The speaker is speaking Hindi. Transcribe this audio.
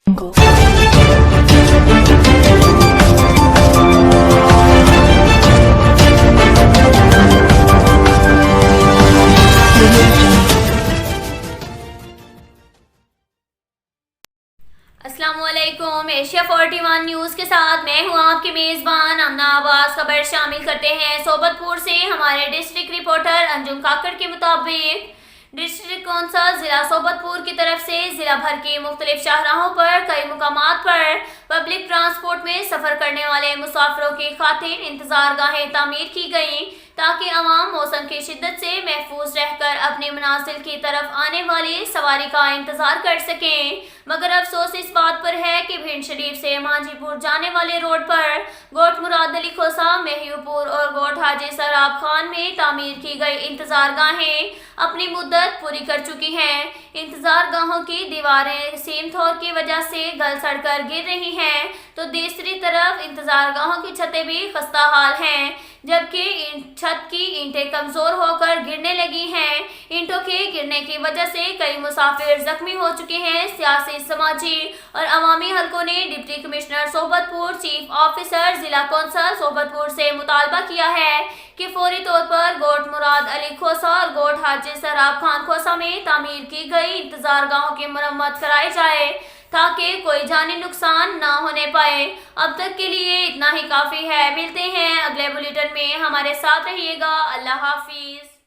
अस्सलामुअलैकुम। एशिया 41 न्यूज़ के साथ मैं हूं आपकी मेज़बान अमना आवाज़। खबर शामिल करते हैं सोबतपुर से। हमारे डिस्ट्रिक्ट रिपोर्टर अंजुम काकड़ के मुताबिक डिस्ट्रिक्ट कौंसल जिला सोबतपुर की तरफ से जिला भर के मुख्तलिफ शाहराहों पर कई मुकामात पर पब्लिक ट्रांसपोर्ट में सफ़र करने वाले मुसाफिरों की खातिर इंतजार गाहें तामीर की गई ताकि अवाम मौसम की शिद्दत से महफूज रहकर अपनी मनाजिल की तरफ आने वाली सवारी का इंतजार कर सकें। मगर अफसोस इस बात पर है कि भिंड शरीफ से मांझीपुर जाने वाले रोड पर गोट मुराद अली खोसा, मेहयूपुर और गोट हाजी सराब खान में तामीर की गई इंतजार गाहें अपनी मुद्दत पूरी कर चुकी हैं। इंतजार गाहों की दीवारें सीमथोर की वजह से गल सड़कर गिर रही हैं, तो दूसरी तरफ इंतजार गाहों की छतें भी खस्ता हाल हैं, जबकि छत की ईंटें कमजोर होकर गिरने लगी हैं। ईंटों के गिरने की वजह से कई मुसाफिर जख्मी हो चुके हैं। सियासी, समाजी और अवामी हलकों ने deputy commissioner Sobatpur, chief officer जिला कौंसल सोबतपुर से मुतालबा किया है कि फौरी तौर पर गोट मुराद अली खोसा और गोट हाजी सराब खान खोसा में तामीर की गई इंतजार गाहों की मरम्मत कराई जाए ताकि कोई जानी नुकसान ना होने पाए। अब तक के लिए इतना ही काफ़ी है। मिलते हैं अगले बुलेटिन में, हमारे साथ रहिएगा। अल्लाह हाफिज।